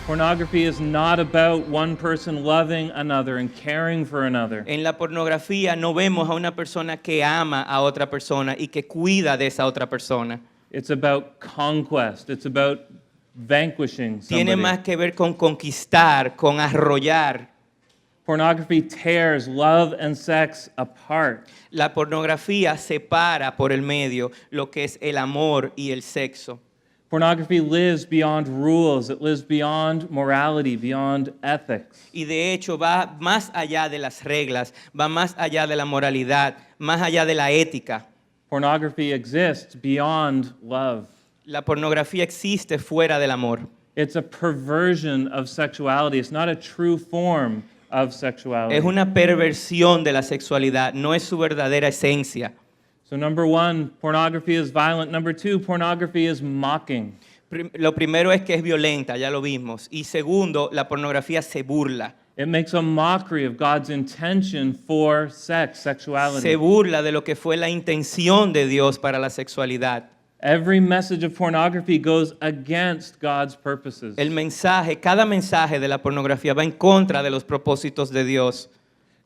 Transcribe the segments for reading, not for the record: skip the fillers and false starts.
Pornography is not about one person loving another and caring for another. En la pornografía no vemos a una persona que ama a otra persona y que cuida de esa otra persona. It's about conquest. It's about vanquishing Tiene somebody. más que ver con conquistar, con arrollar. Pornography tears love and sex apart. La pornografía separa por el medio lo que es el amor y el sexo. Pornography lives beyond rules. It lives beyond morality, beyond ethics. Y de hecho va más allá de las reglas, va más allá de la moralidad, más allá de la ética. Pornography exists beyond love. La pornografía existe fuera del amor. It's a perversion of sexuality. It's not a true form of sexuality. Es una perversión de la sexualidad, no es su verdadera esencia. So number one, pornography is violent. Number two, pornography is mocking. Lo primero es que es violenta, ya lo vimos. Y segundo, la pornografía se burla. It makes a mockery of God's intention for sex, sexuality. Se burla de lo que fue la intención de Dios para la sexualidad. Every message of pornography goes against God's purposes. Cada mensaje de la pornografía va en contra de los propósitos de Dios.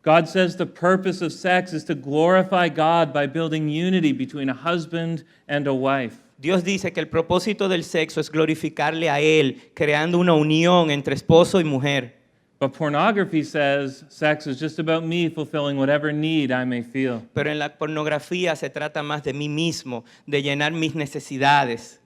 God says the purpose of sex is to glorify God by building unity between a husband and a wife. Dios dice que el propósito del sexo es glorificarle a Él, creando una unión entre esposo y mujer. But pornography says sex is just about me fulfilling whatever need I may feel. Pero en la pornografía se trata más de mí mismo, de llenar mis necesidades.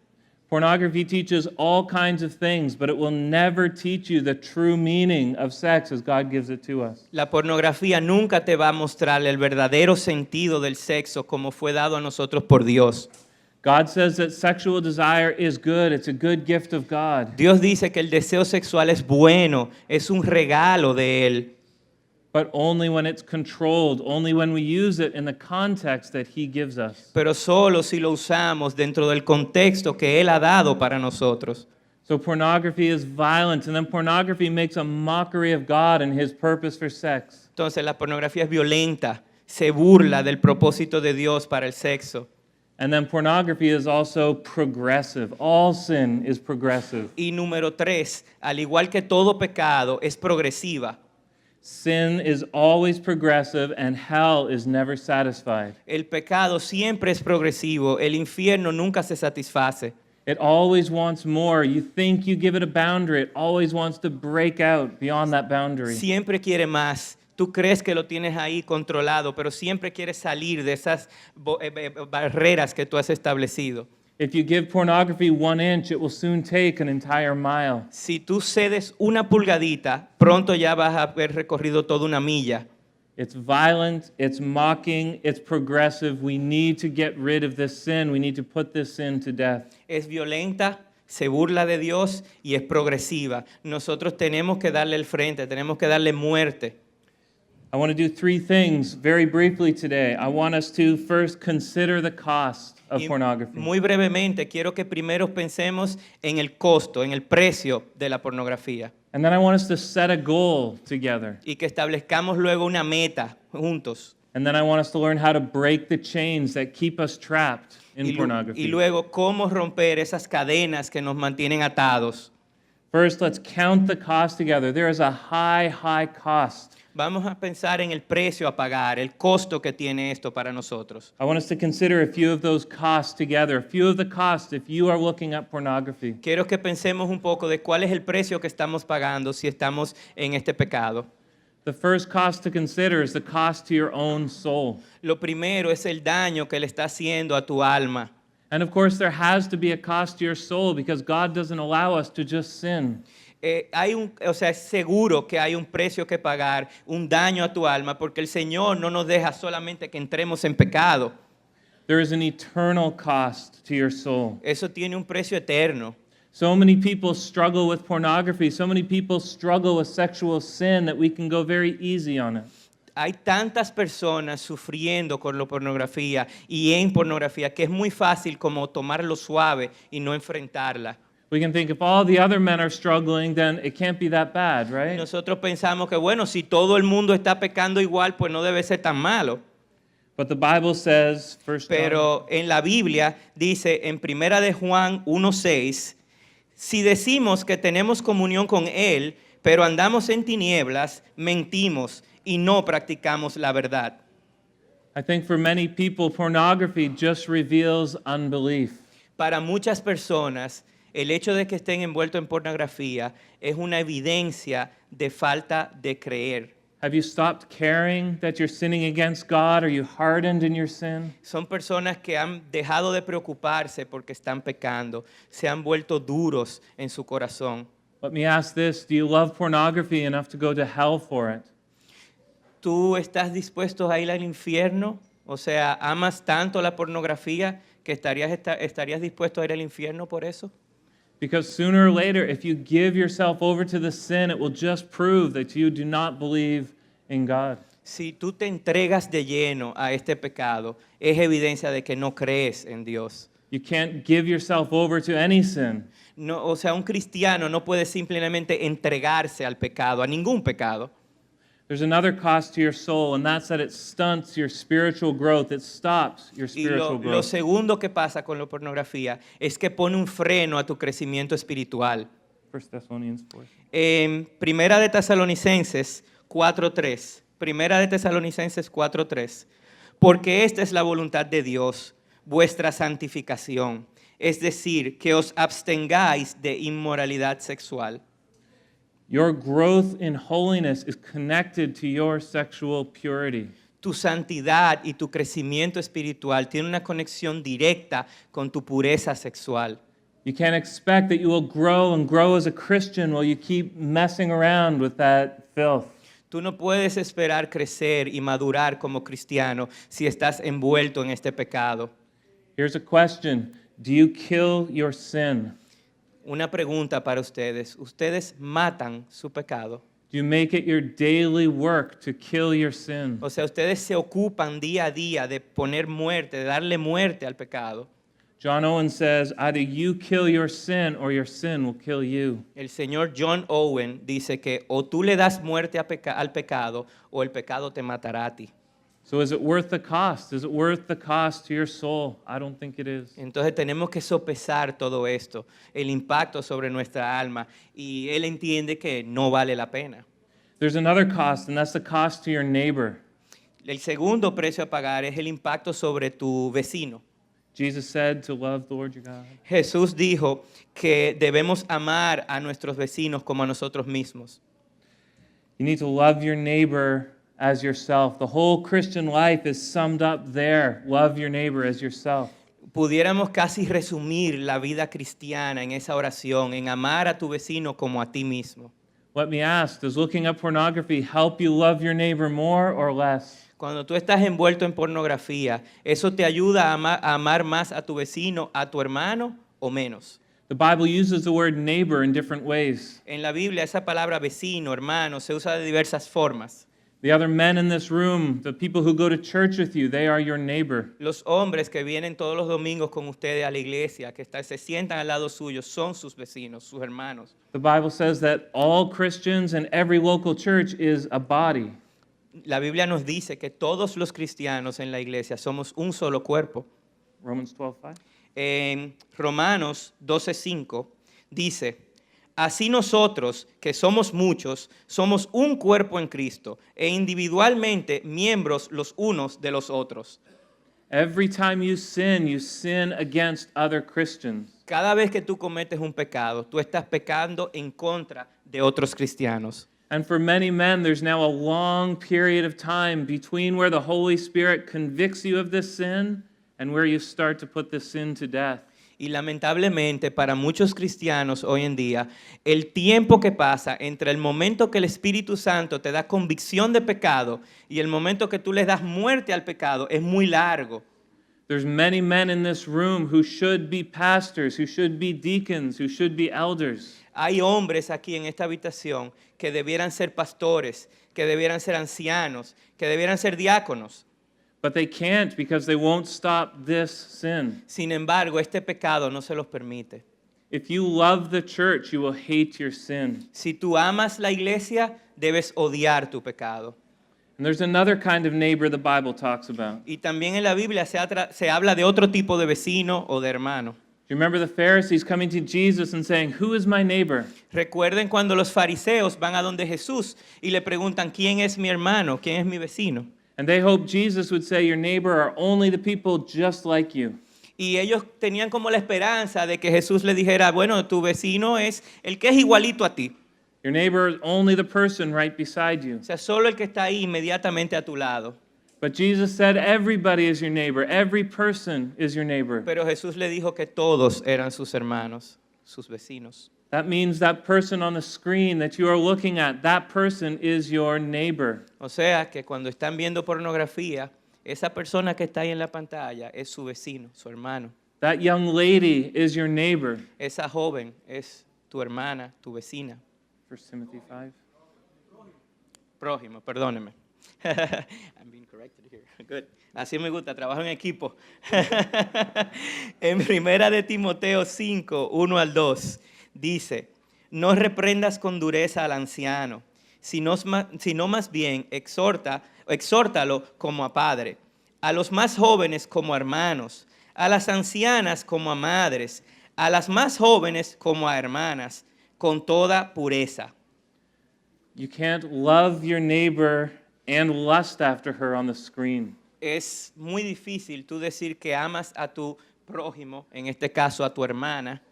Pornography teaches all kinds of things, but it will never teach you the true meaning of sex as God gives it to us. La pornografía nunca te va a mostrar el verdadero sentido del sexo como fue dado a nosotros por Dios. God says that sexual desire is good. It's a good gift of God. Dios dice que el deseo sexual es bueno, es un regalo de Él. But only when it's controlled, only when we use it in the context that He gives us. Pero solo si lo usamos dentro del contexto que Él ha dado para nosotros. So pornography is violent, and then pornography makes a mockery of God and His purpose for sex. Entonces la pornografía es violenta, se burla del propósito de Dios para el sexo. And then pornography is also progressive. All sin is progressive. Y número 3, al igual que todo pecado, es progresiva. Sin is always progressive and hell is never satisfied. El pecado siempre es progresivo, el infierno nunca se satisface. It always wants more. You think you give it a boundary, it always wants to break out beyond that boundary. Siempre quiere más. Tú crees que lo tienes ahí controlado, pero siempre quieres salir de esas barreras que tú has establecido. If you give pornography 1 inch, it will soon take an entire mile. Si tú cedes una pulgadita, pronto ya vas a haber recorrido toda una milla. It's violent, it's mocking, it's progressive. We need to get rid of this sin. We need to put this sin to death. Es violenta, se burla de Dios y es progresiva. Nosotros tenemos que darle el frente, tenemos que darle muerte. I want to do 3 things very briefly today. I want us to first consider the cost of Y pornography. muy brevemente, quiero que primero pensemos en el costo, en el precio de la pornografía. And then I want us to set a goal together. Y que establezcamos luego una meta juntos. And then I want us to learn how to break the chains that keep us trapped in pornography. Y luego cómo romper esas cadenas que nos mantienen atados. First, let's count the cost together. There is a high cost. Vamos a pensar en el precio a pagar, el costo que tiene esto para nosotros. I want us to consider a few of those costs together. A few of the costs if you are looking at pornography. Quiero que pensemos un poco de cuál es el precio que estamos pagando si estamos en este pecado. The first cost to consider is the cost to your own soul. Lo primero es el daño que le está haciendo a tu alma. And of course, there has to be a cost to your soul because God doesn't allow us to just sin. Es seguro que hay un precio que pagar, un daño a tu alma, porque el Señor no nos deja solamente que entremos en pecado. There is an eternal cost to your soul. Eso tiene un precio eterno. So many people struggle with pornography. So many people struggle with sexual sin that we can go very easy on it. Hay tantas personas sufriendo con la pornografía y en pornografía que es muy fácil como tomarlo suave y no enfrentarla. We can think if all the other men are struggling, then it can't be that bad, right? Nosotros pensamos que bueno, si todo el mundo está pecando igual, pues no debe ser tan malo. But the Bible says, first John, Pero en la Biblia dice en Primera de Juan 1:6, Si decimos que tenemos comunión con Él, pero andamos en tinieblas, mentimos y no practicamos la verdad. I think for many people, pornography just reveals unbelief. Para muchas personas, el hecho de que estén envueltos en pornografía es una evidencia de falta de creer. Have you stopped caring that you're sinning against God? Are you hardened in your sin? Son personas que han dejado de preocuparse porque están pecando, se han vuelto duros en su corazón. Let me ask this, do you love pornography enough to go to hell for it? ¿Tú estás dispuesto a ir al infierno? O sea, ¿amas tanto la pornografía que estarías dispuesto a ir al infierno por eso? Because sooner or later, if you give yourself over to the sin, it will just prove that you do not believe in God. Si tú te entregas de lleno a este pecado, es evidencia de que no crees en Dios. You can't give yourself over to any sin. No, o sea, un cristiano no puede simplemente entregarse al pecado, a ningún pecado. There's another cost to your soul, and that's that it stunts your spiritual growth. It stops your Y spiritual lo growth. segundo que pasa con la pornografía es que pone un freno a tu crecimiento espiritual. 1 Thessalonians 4. En Primera de Tesalonicenses 4:3. Primera de Tesalonicenses 4:3. Porque esta es la voluntad de Dios, vuestra santificación, es decir, que os abstengáis de inmoralidad sexual. Your growth in holiness is connected to your sexual purity. Tu santidad y tu crecimiento espiritual tienen una conexión directa con tu pureza sexual. You can't expect that you will grow and grow as a Christian while you keep messing around with that filth. Tú no puedes esperar crecer y madurar como cristiano si estás envuelto en este pecado. Here's a question. Do you kill your sin? Una pregunta para ustedes. ¿Ustedes matan su pecado? Do you make it your daily work to kill your sin? O sea, ustedes se ocupan día a día de poner muerte, de darle muerte al pecado. John Owen says, either you kill your sin or your sin will kill you. El señor John Owen dice que o tú le das muerte al pecado o el pecado te matará a ti. So is it worth the cost? Is it worth the cost to your soul? I don't think it is. Entonces tenemos que sopesar todo esto, el impacto sobre nuestra alma, y él entiende que no vale la pena. There's another cost, and that's the cost to your neighbor. El segundo precio a pagar es el impacto sobre tu vecino. Jesus said to love the Lord your God. Jesús dijo que debemos amar a nuestros vecinos como a nosotros mismos. You need to love your neighbor as yourself. The whole Christian life is summed up there. Love your neighbor as yourself. Pudiéramos casi resumir la vida cristiana en esa oración, en amar a tu vecino como a ti mismo. Let me ask, does looking at pornography help you love your neighbor more or less? Cuando tú estás envuelto en pornografía, ¿eso te ayuda a amar más a tu vecino, a tu hermano o menos? The Bible uses the word neighbor in different ways. En la Biblia esa palabra vecino, hermano, se usa de diversas formas. The other men in this room, the people who go to church with you, they are your neighbor. Los hombres que vienen todos los domingos con ustedes a la iglesia, se sientan al lado suyo, son sus vecinos, sus hermanos. The Bible says that all Christians and every local church is a body. La Biblia nos dice que todos los cristianos en la iglesia somos un solo cuerpo. Romans 12:5. En Romanos 12:5 dice, así nosotros, que somos muchos, somos un cuerpo en Cristo e individualmente miembros los unos de los otros. Every time you sin against other Christians. Cada vez que tú cometes un pecado, tú estás pecando en contra de otros cristianos. And for many men, there's now a long period of time between where the Holy Spirit convicts you of this sin and where you start to put this sin to death. Y lamentablemente para muchos cristianos hoy en día, el tiempo que pasa entre el momento que el Espíritu Santo te da convicción de pecado y el momento que tú le das muerte al pecado es muy largo. There's many men in this room who should be pastors, who should be deacons, who should be elders. Hay hombres aquí en esta habitación que debieran ser pastores, que debieran ser ancianos, que debieran ser diáconos. But they can't because they won't stop this sin. Sin embargo, este pecado no se los permite. If you love the church, you will hate your sin. Si tú amas la iglesia, debes odiar tu pecado. And there's another kind of neighbor the Bible talks about. Y también en la Biblia se habla de otro tipo de vecino o de hermano. Do you remember the Pharisees coming to Jesus and saying, "Who is my neighbor?" Recuerden cuando los fariseos van a donde Jesús y le preguntan, ¿quién es mi hermano? ¿Quién es mi vecino? And they hoped Jesus would say, "Your neighbor are only the people just like you." Y ellos tenían como la esperanza de que Jesús le dijera, bueno, tu vecino es el que es igualito a ti. Your neighbor is only the person right beside you. O sea, solo el que está ahí inmediatamente a tu lado. But Jesus said, everybody is your neighbor. Every person is your neighbor. Pero Jesús le dijo que todos eran sus hermanos, sus vecinos. That means that person on the screen that you are looking at, that person is your neighbor. O sea, que cuando están viendo pornografía, esa persona que está ahí en la pantalla es su vecino, su hermano. That young lady is your neighbor. Esa joven es tu hermana, tu vecina. 1 Timothy 5. Prójimo, perdóneme. I'm being corrected here. Good. Así me gusta, trabajo en equipo. En primera de Timoteo 5, 1 al 2, dice, no reprendas con dureza al anciano, sino más bien exhórtalo como a padre, a los más jóvenes como a hermanos, a las ancianas como a madres, a las más jóvenes como a hermanas, con toda pureza. You can't love your neighbor and lust after her on the screen. Es muy difícil tú decir que amas a tu prójimo, en este caso a tu hermana,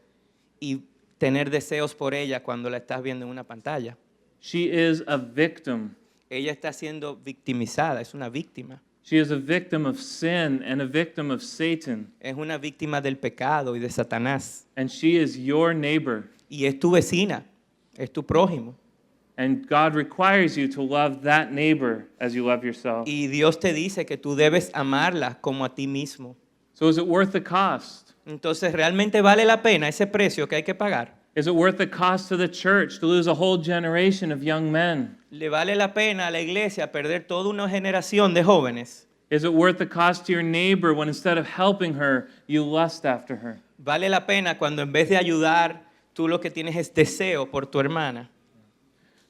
y tener deseos por ella cuando la estás viendo en una pantalla. She is a victim. Ella está siendo victimizada, es una víctima. She is a victim of sin and a victim of Satan. Es una víctima del pecado y de Satanás. And she is your neighbor. Y es tu vecina, es tu prójimo. And God requires you to love that neighbor as you love yourself. Y Dios te dice que tú debes amarla como a ti mismo. So is it worth the cost? Entonces, ¿realmente vale la pena ese precio que hay que pagar? Is it worth the cost to the church to lose a whole generation of young men? ¿Le vale la pena a la iglesia perder toda una generación de jóvenes? Is it worth the cost to your neighbor when instead of helping her, you lust after her? ¿Vale la pena cuando en vez de ayudar, tú lo que tienes es deseo por tu hermana?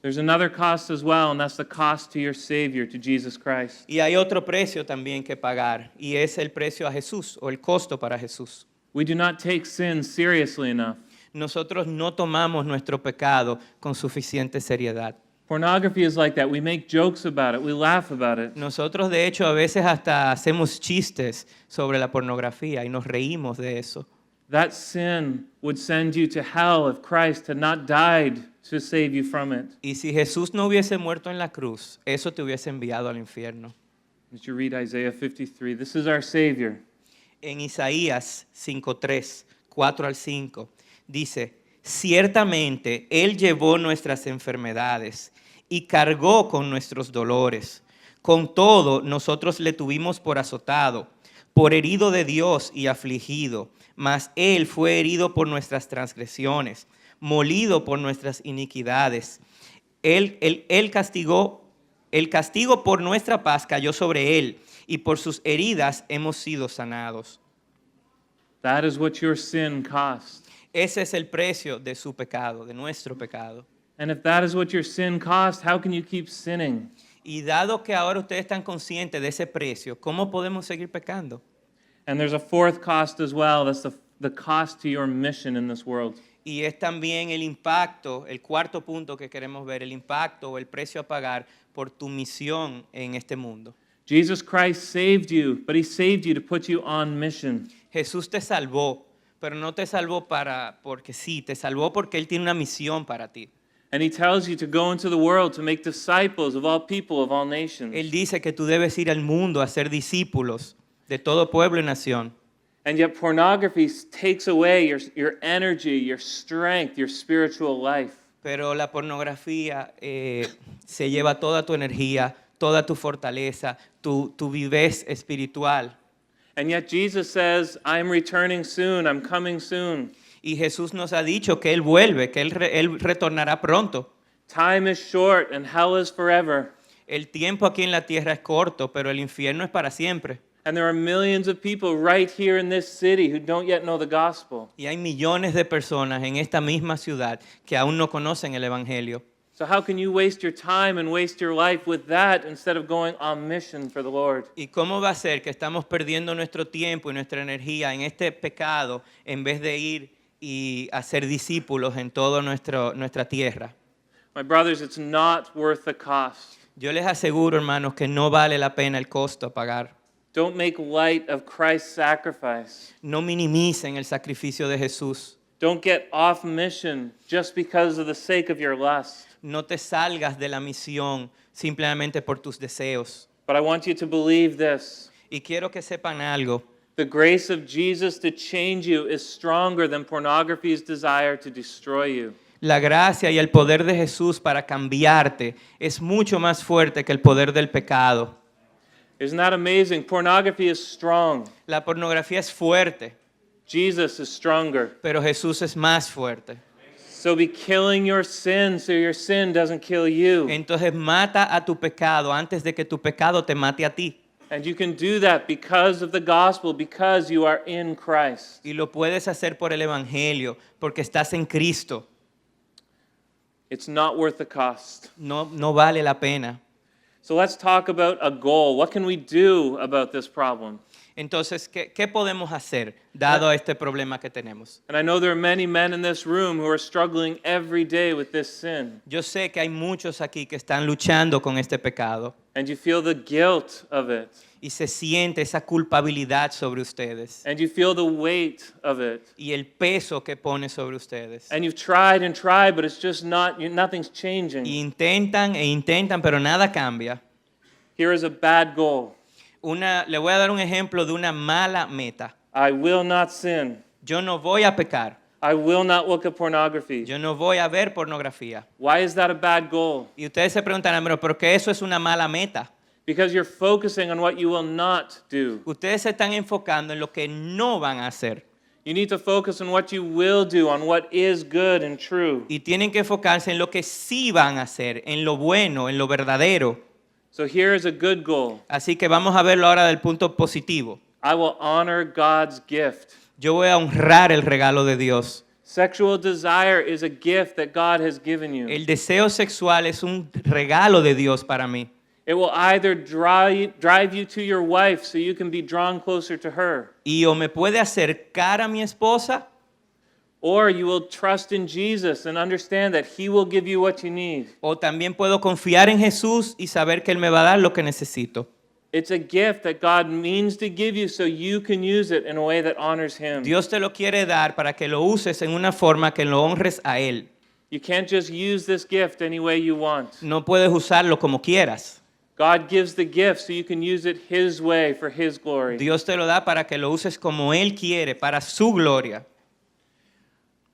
There's another cost as well, and that's the cost to your Savior, to Jesus Christ. Y hay otro precio también que pagar, y es el precio a Jesús, o el costo para Jesús. We do not take sin seriously enough. Nosotros no tomamos nuestro pecado con suficiente seriedad. Pornography is like that. We make jokes about it. We laugh about it. Nosotros, de hecho, a veces hasta hacemos chistes sobre la pornografía y nos reímos de eso. That sin would send you to hell if Christ had not died to save you from it. Y si Jesús no hubiese muerto en la cruz, eso te hubiese enviado al infierno. As you read Isaiah 53, this is our Savior. En Isaías 5:3, 4 al 5, dice, ciertamente Él llevó nuestras enfermedades y cargó con nuestros dolores. Con todo, nosotros le tuvimos por azotado, por herido de Dios y afligido. Mas Él fue herido por nuestras transgresiones, molido por nuestras iniquidades. El castigo por nuestra paz cayó sobre Él, y por sus heridas hemos sido sanados. That is what your sin cost. Ese es el precio de su pecado, de nuestro pecado. And if that is what your sin cost, how can you keep sinning? Y dado que ahora ustedes están conscientes de ese precio, ¿cómo podemos seguir pecando? And there's a fourth cost as well. That's the cost to your mission in this world. Y es también el impacto, el cuarto punto que queremos ver, el impacto o el precio a pagar por tu misión en este mundo. Jesus Christ saved you, but he saved you to put you on mission. Jesús te salvó, pero no te salvó porque sí, te salvó porque Él tiene una misión para ti. And he tells you to go into the world to make disciples of all people, of all nations. Él dice que tú debes ir al mundo a ser discípulos de todo pueblo y nación. And yet pornography takes away your energy, your strength, your spiritual life. Pero la pornografía se lleva toda tu energía, toda tu fortaleza, tu vivez espiritual. And yet Jesus says, I'm returning soon, I'm coming soon. Y Jesús nos ha dicho que Él vuelve, que Él retornará pronto. Time is short and hell is forever. El tiempo aquí en la tierra es corto, pero el infierno es para siempre. And there are millions of people right here in this city who don't yet know the gospel. Y hay millones de personas en esta misma ciudad que aún no conocen el Evangelio. So how can you waste your time and waste your life with that instead of going on mission for the Lord? ¿Y cómo va a ser que estamos perdiendo nuestro tiempo y nuestra energía en este pecado en vez de ir y hacer discípulos en toda nuestra tierra? My brothers, it's not worth the cost. Yo les aseguro, hermanos, que no vale la pena el costo a pagar. Don't make light of Christ's sacrifice. No minimicen el sacrificio de Jesús. Don't get off mission just because of the sake of your lust. No te salgas de la misión simplemente por tus deseos. But I want you to believe this. Y quiero que sepan algo. The grace of Jesus to change you is stronger than pornography's desire to destroy you. La gracia y el poder de Jesús para cambiarte es mucho más fuerte que el poder del pecado. Isn't that amazing? Pornography is strong. La pornografía es fuerte, Jesus is stronger. pero Jesús es más fuerte. So be killing your sin so your sin doesn't kill you. Entonces mata a tu pecado antes de que tu pecado te mate a ti. And you can do that because of the gospel, because you are in Christ. Y lo puedes hacer por el Evangelio, porque estás en Cristo. It's not worth the cost. No vale la pena. So let's talk about a goal. What can we do about this problem? Entonces, ¿qué podemos hacer dado este problema que tenemos? And I know there are many men in this room who are struggling every day with this sin. Yo sé que hay muchos aquí que están luchando con este pecado And you feel the guilt of it. y se siente esa culpabilidad sobre ustedes And you feel the weight of it. y el peso que pone sobre ustedes. And you've tried and tried, but it's just nothing's changing. Y intentan, pero nada cambia. Here is a bad goal. Le voy a dar un ejemplo de una mala meta. I will not sin. Yo no voy a pecar. I will not look at pornography. Yo no voy a ver pornografía. Why is that a bad goal? Y ustedes se preguntarán, pero ¿por qué eso es una mala meta? Because you're focusing on what you will not do. Ustedes se están enfocando en lo que no van a hacer. You need to focus on what you will do, on what is good and true. Y tienen que enfocarse en lo que sí van a hacer, en lo bueno, en lo verdadero. So here is a good goal. Así que vamos a verlo ahora del punto positivo. I will honor God's gift. Yo voy a honrar el regalo de Dios. Sexual desire is a gift that God has given you. El deseo sexual es un regalo de Dios para mí. It will either drive you to your wife so you can be drawn closer to her, Y o me puede acercar a mi esposa, or you will trust in Jesus and understand that He will give you what you need. o también puedo confiar en Jesús y saber que Él me va a dar lo que necesito. It's a gift that God means to give you so you can use it in a way that honors Him. Dios te lo quiere dar para que lo uses en una forma que lo honres a Él. You can't just use this gift any way you want. No puedes usarlo como quieras. God gives the gift so you can use it His way for His glory. Dios te lo da para que lo uses como Él quiere, para su gloria.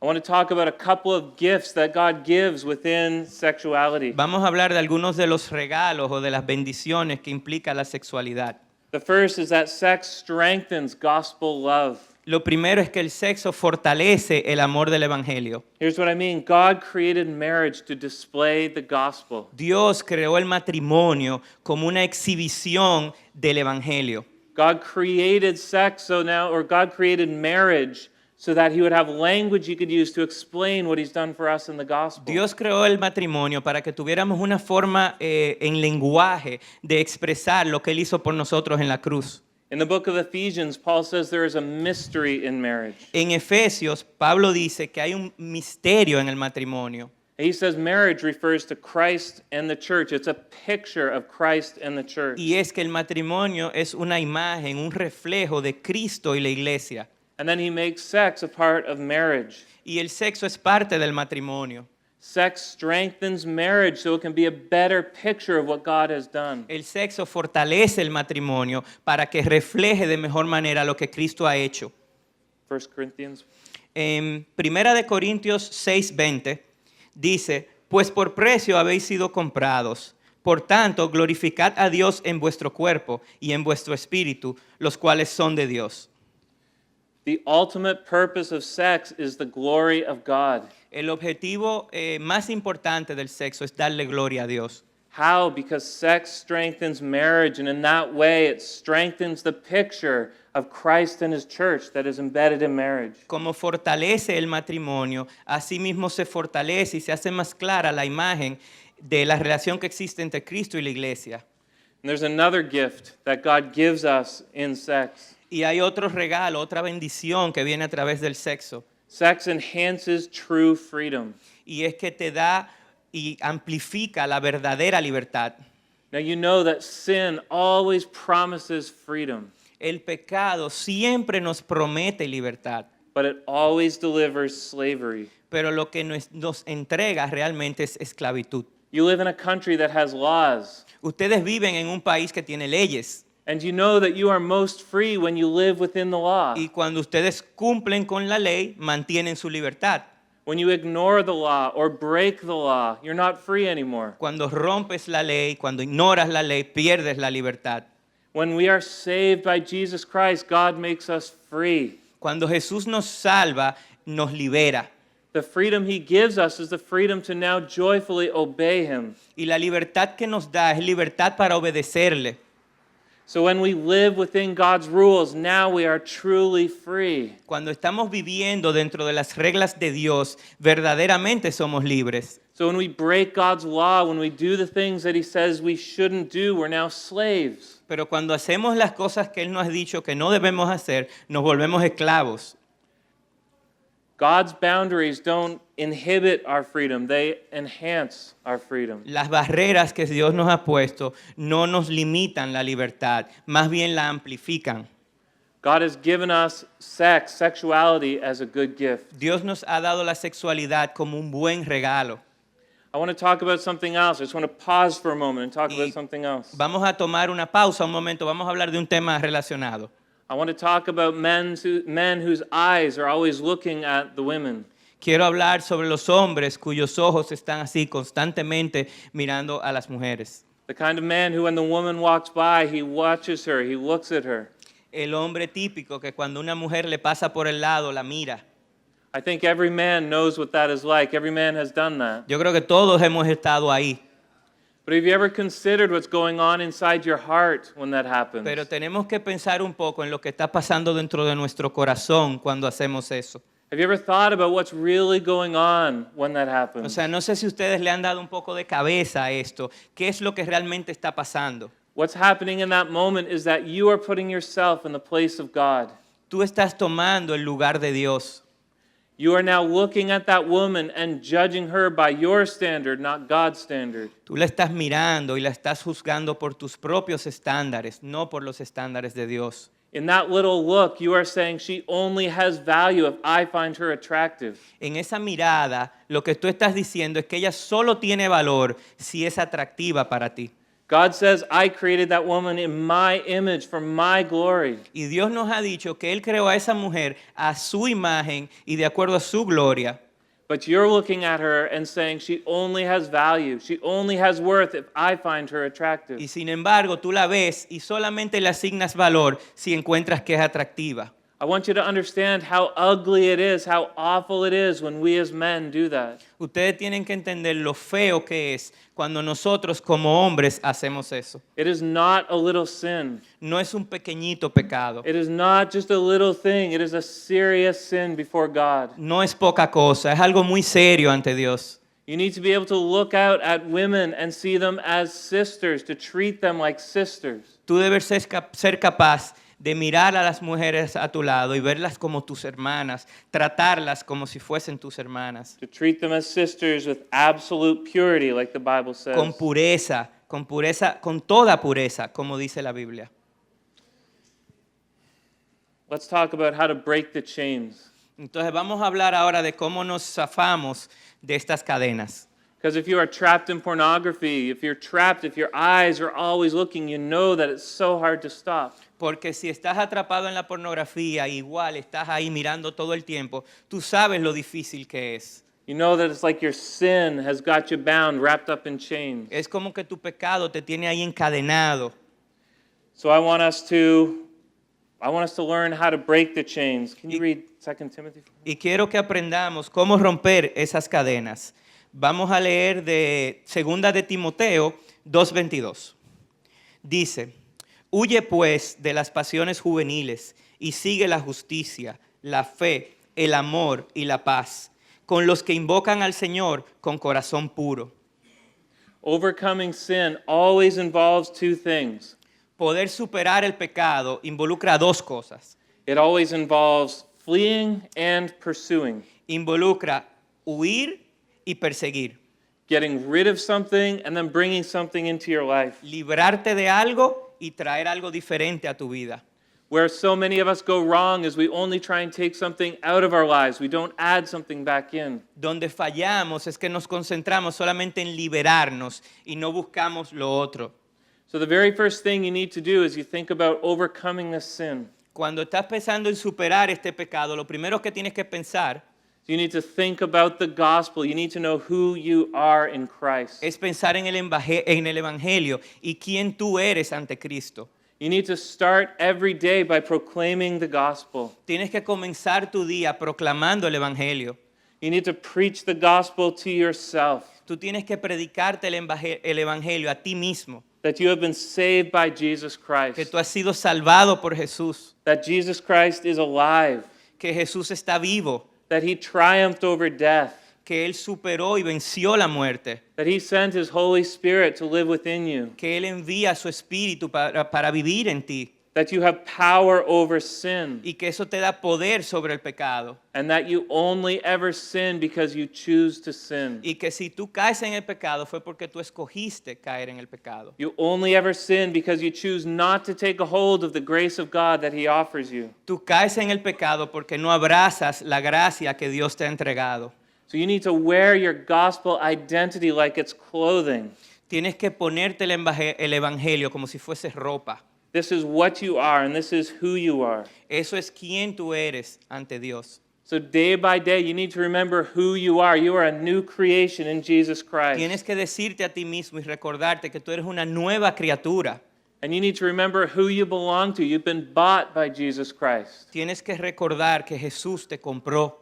I want to talk about a couple of gifts that God gives within sexuality. Vamos a hablar de algunos de los regalos o de las bendiciones que implica la sexualidad. The first is that sex strengthens gospel love. Lo primero es que el sexo fortalece el amor del Evangelio. Here's what I mean. God created marriage to display the gospel. Dios creó el matrimonio como una exhibición del Evangelio. God created sex God created marriage so that He would have language He could use to explain what He's done for us in the gospel. Dios creó el matrimonio para que tuviéramos una forma en lenguaje de expresar lo que Él hizo por nosotros en la cruz. In the book of Ephesians, Paul says there is a mystery in marriage. En Efesios, Pablo dice que hay un misterio en el matrimonio. He says marriage refers to Christ and the church. It's a picture of Christ and the church. Y es que el matrimonio es una imagen, un reflejo de Cristo y la iglesia. And then he makes sex a part of marriage. Y el sexo es parte del matrimonio. Sex strengthens marriage so it can be a better picture of what God has done. El sexo fortalece el matrimonio para que refleje de mejor manera lo que Cristo ha hecho. 1 Corinthians. En 1 Corintios 6:20 dice, pues por precio habéis sido comprados. Por tanto, glorificad a Dios en vuestro cuerpo y en vuestro espíritu, los cuales son de Dios. The ultimate purpose of sex is the glory of God. El objetivo más importante del sexo es darle gloria a Dios. How? Because sex strengthens marriage, and in that way it strengthens the picture of Christ and his church that is embedded in marriage. Como fortalece el matrimonio, asimismo se fortalece y se hace más clara la imagen de la relación que existe entre Cristo y la iglesia. And there's another gift that God gives us in sex. Y hay otro regalo, otra bendición que viene a través del sexo. Sex enhances true freedom. Y es que te da y amplifica la verdadera libertad. Now you know that sin always promises freedom, El pecado siempre nos promete libertad, but it always delivers slavery. pero lo que nos entrega realmente es esclavitud. You live in a country that has laws, Ustedes viven en un país que tiene leyes and you know that you are most free when you live within the law. y cuando ustedes cumplen con la ley, mantienen su libertad. When you ignore the law or break the law, you're not free anymore. Cuando rompes la ley, cuando ignoras la ley, pierdes la libertad. When we are saved by Jesus Christ, God makes us free. Cuando Jesús nos salva, nos libera. The freedom he gives us is the freedom to now joyfully obey him. Y la libertad que nos da es libertad para obedecerle. So when we live within God's rules, now we are truly free. Cuando estamos viviendo dentro de las reglas de Dios, verdaderamente somos libres. So when we break God's law, when we do the things that he says we shouldn't do, we're now slaves. Pero cuando hacemos las cosas que Él nos ha dicho que no debemos hacer, nos volvemos esclavos. God's boundaries don't inhibit our freedom, they enhance our freedom. Las barreras que Dios nos ha puesto no nos limitan la libertad, más bien la amplifican. God has given us sex, sexuality as a good gift. Dios nos ha dado la sexualidad como un buen regalo. I want to talk about something else. I just want to pause for a moment and talk Y about something else. vamos a tomar una pausa un momento, vamos a hablar de un tema relacionado. I want to talk about men whose eyes are always looking at the women. Quiero hablar sobre los hombres cuyos ojos están así constantemente mirando a las mujeres. The kind of man who when the woman walks by, he watches her, he looks at her. El hombre típico que cuando una mujer le pasa por el lado la mira. I think every man knows what that is like. Every man has done that. Yo creo que todos hemos estado ahí. But have you ever considered what's going on inside your heart when that happens? Pero tenemos que pensar un poco en lo que está pasando dentro de nuestro corazón cuando hacemos eso. Have you ever thought about what's really going on when that O happens? sea, no sé si ustedes le han dado un poco de cabeza a esto. ¿Qué es lo que realmente está pasando? What's happening in that moment is that you are putting yourself in the place of God. Tú estás tomando el lugar de Dios. You are now looking at that woman and judging her by your standard, not God's standard. Tú la estás mirando y la estás juzgando por tus propios estándares, no por los estándares de Dios. In that little look, you are saying she only has value if I find her attractive. En esa mirada, lo que tú estás diciendo es que ella solo tiene valor si es atractiva para ti. God says, I created that woman in my image for my glory. Y Dios nos ha dicho que Él creó a esa mujer a su imagen y de acuerdo a su gloria. But you're looking at her and saying she only has value. She only has worth if I find her attractive. Y sin embargo, tú la ves y solamente le asignas valor si encuentras que es atractiva. I want you to understand how ugly it is, how awful it is when we as men do that. Ustedes tienen que entender lo feo que es cuando nosotros como hombres hacemos eso. It is not a little sin. No es un pequeñito pecado. It is not just a little thing. It is a serious sin before God. No es poca cosa, es algo muy serio ante Dios. You need to be able to look out at women and see them as sisters, to treat them like sisters. Tú debes ser capaz de mirar a las mujeres a tu lado y verlas como tus hermanas, tratarlas como si fuesen tus hermanas, To treat them as sisters with absolute purity, like the Bible says. con pureza, con toda pureza, como dice la Biblia. Let's talk about how to break the chains. Entonces vamos a hablar ahora de cómo nos zafamos de estas cadenas. Because if you are trapped in pornography, if your eyes are always looking, you know that it's so hard to stop. Porque si estás atrapado en la pornografía, igual estás ahí mirando todo el tiempo, tú sabes lo difícil que es. You know that it's like your sin has got you bound, wrapped up in chains. Es como que tu pecado te tiene ahí encadenado. So I want us to learn how to break the chains. Can you read 2 Timothy? Y quiero que aprendamos cómo romper esas cadenas. Vamos a leer de 2 de Timoteo 2:22. Dice, huye pues de las pasiones juveniles y sigue la justicia, la fe, el amor y la paz, con los que invocan al Señor con corazón puro. Overcoming sin always involves two things. Poder superar el pecado involucra dos cosas. It always involves fleeing and pursuing. Involucra huir y perseguir. Getting rid of something and then bringing something into your life. Librarte de algo y traer algo diferente a tu vida. Where so many of us go wrong is we only try and take something out of our lives. We don't add something back in. Donde fallamos es que nos concentramos solamente en liberarnos y no buscamos lo otro. So the very first thing you need to do is you think about overcoming this sin. Cuando estás pensando en superar este pecado, lo primero que tienes que pensar You need to think about the gospel. You need to know who you are in Christ. es pensar en el Evangelio y quién tú eres ante Cristo. You need to start every day by proclaiming the gospel. Tienes que comenzar tu día proclamando el Evangelio. You need to preach the gospel to yourself, Tú tienes que predicarte el Evangelio a ti mismo, that you have been saved by Jesus que Christ, tú has sido salvado por Jesús, that Jesus Christ is alive, que Jesús está vivo, that he triumphed over death, que Él superó y venció la muerte, that he sent his Holy Spirit to live within you, que Él envía su Espíritu para vivir en ti that you have power over sin, y que eso te da poder sobre el pecado. and that you only ever sin because you choose to sin. Y que si tú caes en el pecado fue porque tú escogiste caer en el pecado. You only ever sin because you choose not to take a hold of the grace of God that he offers you. Tú caes en el pecado porque no abrazas la gracia que Dios te ha entregado. So you need to wear your gospel identity like it's clothing. Tienes que ponerte el Evangelio como si fuese ropa. This is what you are, and this is who you are. Eso es quien tú eres ante Dios. So day by day, you need to remember who you are. You are a new creation in Jesus Christ. Tienes que decirte a ti mismo y recordarte que tú eres una nueva criatura. And you need to remember who you belong to. You've been bought by Jesus Christ. Tienes que recordar que Jesús te compró.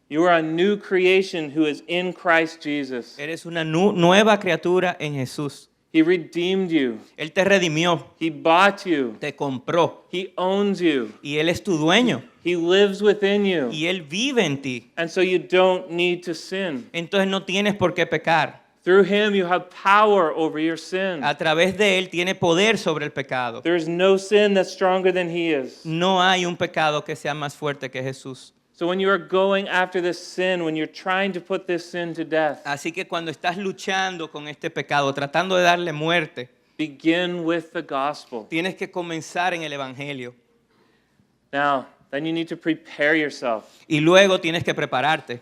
You are a new creation who is in Christ Jesus. Eres una nueva criatura en Jesús. He redeemed you. Él te redimió, He bought you. te compró He owns you. y Él es tu dueño He lives within you. y Él vive en ti. And so you don't need to sin. Entonces no tienes por qué pecar. Through him, you have power over your sin. A través de Él tiene poder sobre el pecado. There is no sin that's stronger than he is. No hay un pecado que sea más fuerte que Jesús. So when you are going after this sin, when you're trying to put this sin to death, Así que cuando estás luchando con este pecado, tratando de darle muerte, begin with the gospel. tienes que comenzar en el Evangelio. Now, then you need to prepare yourself. Y luego tienes que prepararte.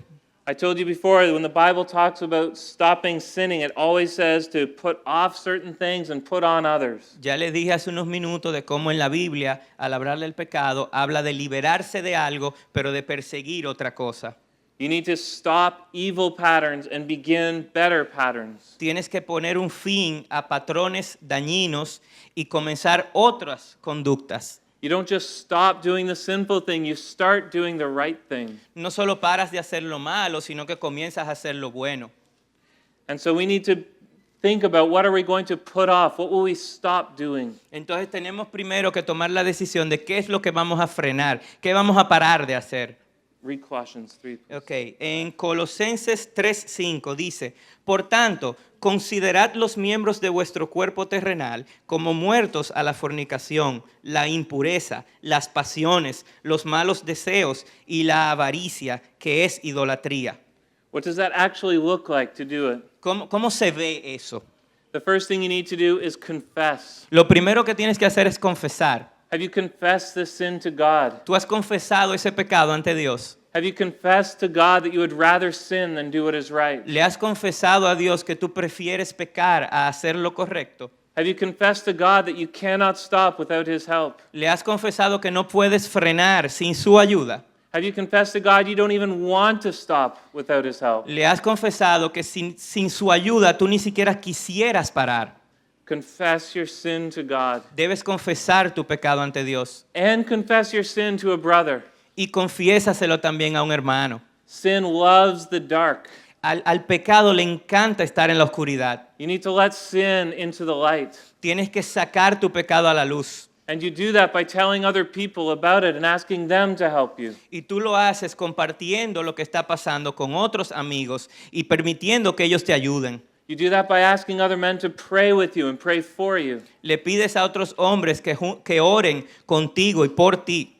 I told you before that when the Bible talks about stopping sinning, it always says to put off certain things and put on others. Ya les dije hace unos minutos de cómo en la Biblia, al hablar del pecado, habla de liberarse de algo, pero de perseguir otra cosa. You need to stop evil patterns and begin better patterns. Tienes que poner un fin a patrones dañinos y comenzar otras conductas. You don't just stop doing the sinful thing, you start doing the right thing. No solo paras de hacer lo malo, sino que comienzas a hacer lo bueno. And so we need to think about what are we going to put off? What will we stop doing? Entonces tenemos primero que tomar la decisión de qué es lo que vamos a frenar, qué vamos a parar de hacer. Read Colossians 3. Ok, en Colosenses 3:5 dice, por tanto, considerad los miembros de vuestro cuerpo terrenal como muertos a la fornicación, la impureza, las pasiones, los malos deseos y la avaricia, que es idolatría. What does that actually look like to do it? ¿Cómo se ve eso? The first thing you need to do is confess. Lo primero que tienes que hacer es confesar. Have you confessed this sin to God? ¿Tú has confesado ese pecado ante Dios? Have you confessed to God that you would rather sin than do what is right? ¿Le has confesado a Dios que tú prefieres pecar a hacer lo correcto? Have you confessed to God that you cannot stop without his help? ¿Le has confesado que no puedes frenar sin su ayuda? Have you confessed to God you don't even want to stop without his help? ¿Le has confesado que sin su ayuda tú ni siquiera quisieras parar? Confess your sin to God. Debes confesar tu pecado ante Dios And confess your sin to a brother. y confiésaselo también a un hermano. Sin loves the dark. Al pecado le encanta estar en la oscuridad. You need to let sin into the light. Tienes que sacar tu pecado a la luz. And you do that by telling other people about it and asking them to help you. Y tú lo haces compartiendo lo que está pasando con otros amigos y permitiendo que ellos te ayuden. You do that by asking other men to pray with you and pray for you. Le pides a otros hombres que oren contigo y por ti.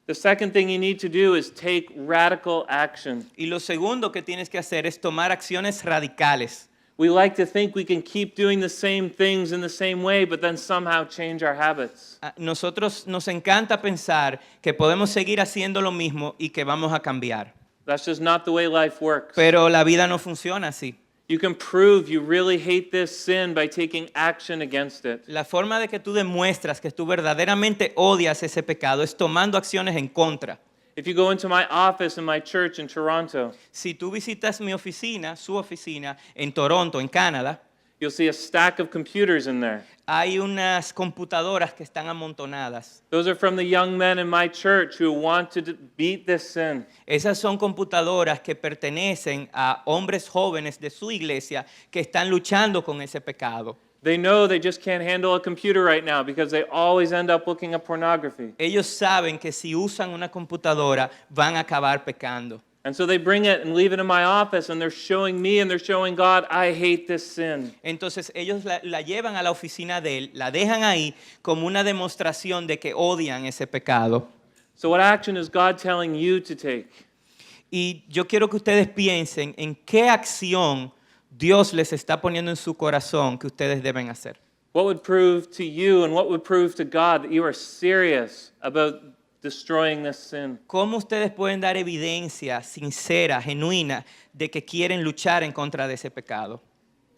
The second thing you need to do is take radical action. Y lo segundo que tienes que hacer es tomar acciones radicales. We like to think we can keep doing the same things in the same way, but then somehow change our habits. Nosotros nos encanta pensar que podemos seguir haciendo lo mismo y que vamos a cambiar. That's just not the way life works. Pero la vida no funciona así. You can prove you really hate this sin by taking action against it. La forma de que tú demuestras que tú verdaderamente odias ese pecado es tomando acciones en contra. If you go into my office in my church in Toronto, Si tú visitas mi oficina, su oficina en Toronto, en Canadá, you'll see a stack of computers in there. hay unas computadoras que están amontonadas. Those are from the young men in my church who want to beat this sin. Esas son computadoras que pertenecen a hombres jóvenes de su iglesia que están luchando con ese pecado. They know they just can't handle a computer right now because they always end up looking at pornography. Ellos saben que si usan una computadora van a acabar pecando. And so they bring it and leave it in my office and they're showing me and they're showing God, I hate this sin. Entonces ellos la llevan a la oficina de él, la dejan ahí como una demostración de que odian ese pecado. So what action is God telling you to take? Y yo quiero que ustedes piensen en qué acción Dios les está poniendo en su corazón que ustedes deben hacer. What would prove to you and what would prove to God that you are serious about destroying this sin? ¿Cómo ustedes pueden dar evidencia sincera, genuina, de que quieren luchar en contra de ese pecado?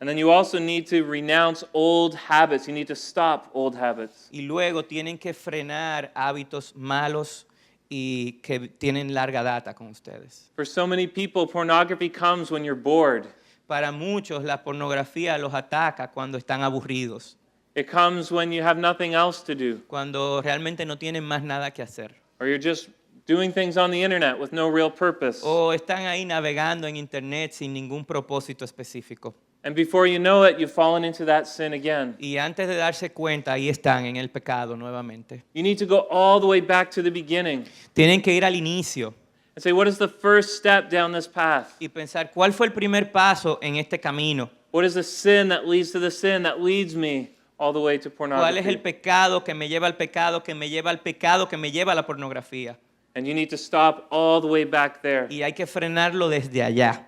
And then you also need to renounce old habits. You need to stop old habits. Y luego tienen que frenar hábitos malos y que tienen larga data con ustedes. For so many people, pornography comes when you're bored. Para muchos la pornografía los ataca cuando están aburridos, It comes when you have nothing else to do, cuando realmente no tienen más nada que hacer. or you're just doing things on the internet with no real purpose. O están ahí navegando en internet sin ningún propósito específico. And before you know it, you've fallen into that sin again. Y antes de darse cuenta, ahí están en el pecado nuevamente. You need to go all the way back to the beginning Tienen que ir al inicio and say, what is the first step down this path? y pensar cuál fue el primer paso en este camino. What is the sin that leads to the sin that leads me all the way to ¿Cuál es el pornography? pecado que me lleva al pecado, que me lleva al pecado, que me lleva a la pornografía? And you need to stop all the way back there. Y hay que frenarlo desde allá.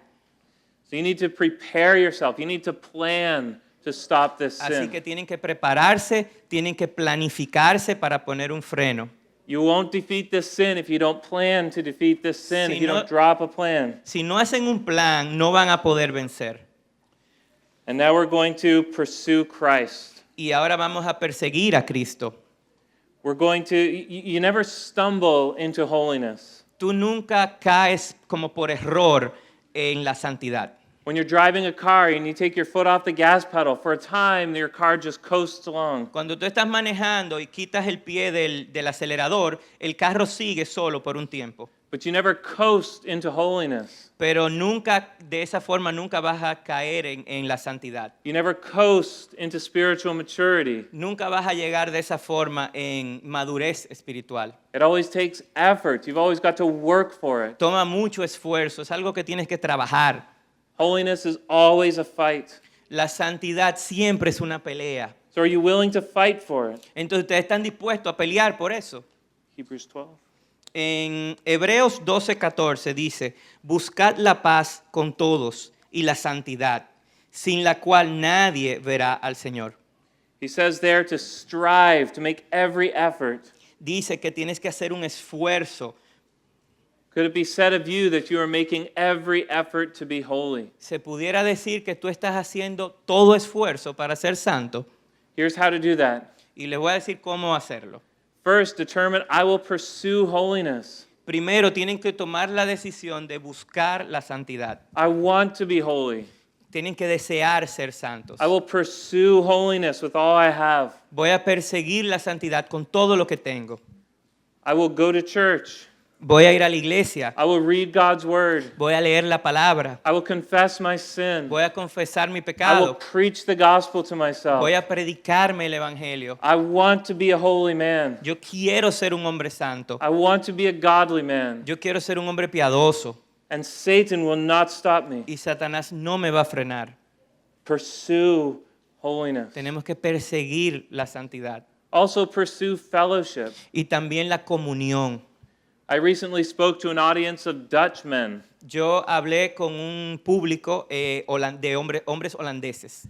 So you need to prepare yourself. You need to plan to stop this Así que sin. tienen que prepararse, tienen que planificarse para poner un freno. You won't defeat this sin if you don't plan to defeat this sin, Si if you no- don't drop a plan. Si no hacen un plan, no van a poder vencer. And now we're going to pursue Christ. Y ahora vamos a perseguir a Cristo. We're going to, you never stumble into holiness. Tú nunca caes como por error en la santidad. When you're driving a car and you take your foot off the gas pedal, for a time your car just coasts along. Cuando tú estás manejando y quitas el pie del acelerador, el carro sigue solo por un tiempo. But you never coast into holiness. Pero nunca, de esa forma, nunca vas a caer en la santidad. You never coast into spiritual maturity. Nunca vas a llegar de esa forma en madurez espiritual. It always takes effort. You've always got to work for it. Toma mucho esfuerzo, es algo que tienes que trabajar. Holiness is always a fight. La santidad siempre es una pelea. So are you willing to fight for it? Entonces, ¿ustedes están dispuestos a pelear por eso? Hebrews 12. En Hebreos 12:14 dice, buscad la paz con todos y la santidad, sin la cual nadie verá al Señor. He says there to strive, to make every effort. Dice que tienes que hacer un esfuerzo. Could it be said of you that you are making every effort to be holy? Se pudiera decir que tú estás haciendo todo esfuerzo para ser santo. Here's how to do that. Y les voy a decir cómo hacerlo. First, determine I will pursue holiness. Primero, tienen que tomar la decisión de buscar la santidad. I want to be holy. Tienen que desear ser santos. I will pursue holiness with all I have. Voy a perseguir la santidad con todo lo que tengo. I will go to church. Voy a ir a la iglesia. I will read God's word. Voy a leer la palabra. I will confess my sin. Voy a confesar mi I will pecado. preach the gospel to myself. Voy a predicarme el evangelio. I want to be a holy man. Yo quiero ser un hombre santo. I want to be a godly man. Yo quiero ser un hombre piadoso. And Satan will not stop me. Y Satanás no me va a frenar. Pursue holiness. Tenemos que perseguir la santidad. Also pursue fellowship. Y también la comunión. I recently spoke to an audience of Dutch men. Yo hablé con un público de hombres holandeses.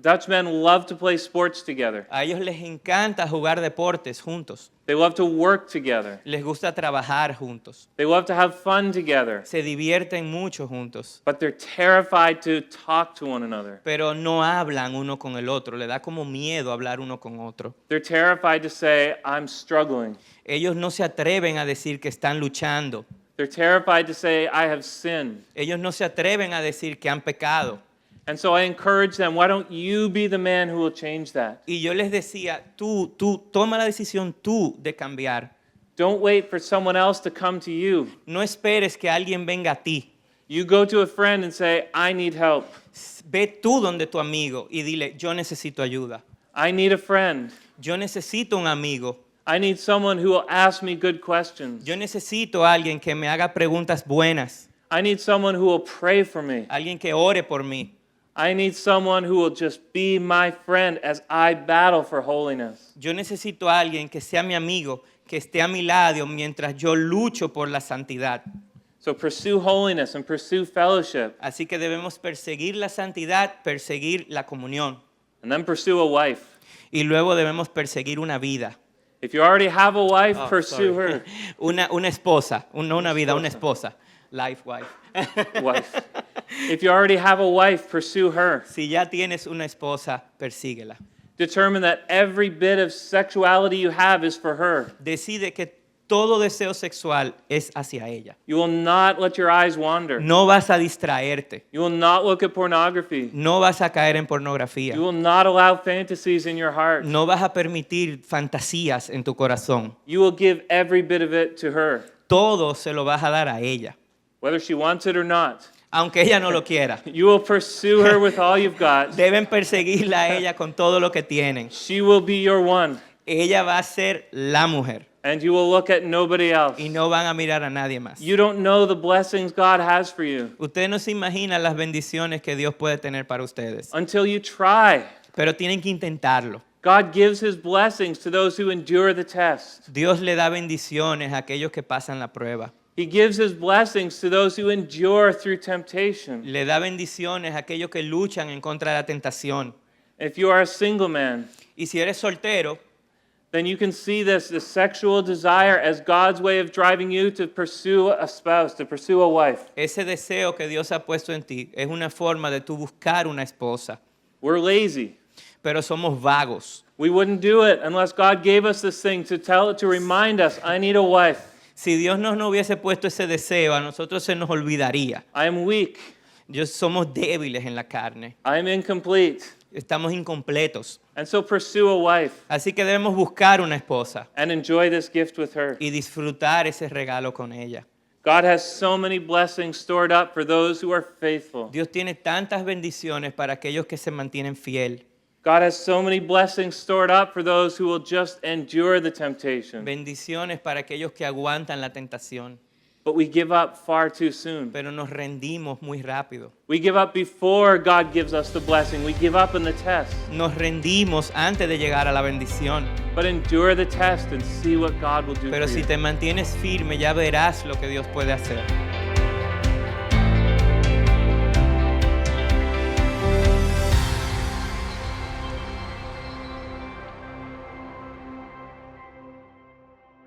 Dutch men love to play sports together. A ellos les encanta jugar deportes juntos. They love to work together. Les gusta trabajar juntos. They love to have fun together. Se divierten mucho juntos. But they're terrified to talk to one another. Pero no hablan uno con el otro. Le da como miedo hablar uno con otro. They're terrified to say, I'm struggling. Ellos no se atreven a decir que están luchando. They're terrified to say, I have sinned. Ellos no se atreven a decir que han pecado. And so I encourage them, why don't you be the man who will change that? Y yo les decía, tú toma la decisión tú de cambiar. Don't wait for someone else to come to you. No esperes que alguien venga a ti. You go to a friend and say, I need help. Ve tú donde tu amigo y dile, yo necesito ayuda. I need a friend. Yo necesito un amigo. I need someone who will ask me good questions. Yo necesito a alguien que me haga preguntas buenas. I need someone who will pray for me. Alguien que ore por mí. I need someone who will just be my friend as I battle for holiness. Yo necesito a alguien que sea mi amigo, que esté a mi lado mientras yo lucho por la santidad. So pursue holiness and pursue fellowship, Así que debemos perseguir la santidad, perseguir la comunión. and then pursue a wife. Y luego debemos perseguir una vida. If you already have a wife, Oh, pursue sorry. her. Una esposa, no una vida, una esposa. Life wife. Wife. If you already have a wife, pursue her. Si ya tienes una esposa, persíguela. Determine that every bit of sexuality you have is for her. Decide que todo deseo sexual es hacia ella. You will not let your eyes wander. No vas a distraerte. You will not look at pornography. No vas a caer en pornografía. You will not allow fantasies in your heart. No vas a permitir fantasías en tu corazón. You will give every bit of it to her, Todo se lo vas a dar a ella, whether she wants it or not. aunque ella no lo quiera. You will pursue her with all you've got. Deben perseguirla a ella con todo lo que tienen. She will be your one, Ella va a ser la mujer and you will look at nobody else. y no van a mirar a nadie más. You don't know the blessings God has for you Ustedes no se imaginan las bendiciones que Dios puede tener para ustedes, until you try. pero tienen que intentarlo. God gives his blessings to those who endure the test. Dios le da bendiciones a aquellos que pasan la prueba. He gives his blessings to those who endure through temptation. Le da bendiciones a aquellos que luchan en contra de la tentación. If you are a single man, Y si eres soltero, then you can see this sexual desire as God's way of driving you to pursue a spouse, to pursue a wife. ese deseo que Dios ha puesto en ti es una forma de tú buscar una esposa. We're lazy. Pero somos vagos. We wouldn't do it unless God gave us this thing to remind us, I need a wife. Si Dios no hubiese puesto ese deseo, a nosotros se nos olvidaría. I am weak. Somos débiles en la carne. I am incomplete. Estamos incompletos. And so pursue a wife Así que debemos buscar una esposa and enjoy this gift with her. y disfrutar ese regalo con ella. God has so many blessings stored up for those who are faithful. Dios tiene tantas bendiciones para aquellos que se mantienen fiel. God has so many blessings stored up for those who will just endure the temptation. Bendiciones para aquellos que aguantan la tentación. But we give up far too soon. Pero nos rendimos muy rápido. We give up before God gives us the blessing. We give up in the test. Nos rendimos antes de llegar a la bendición. But endure the test and see what God will do Pero for si you. te mantienes firme, ya verás lo que Dios puede hacer.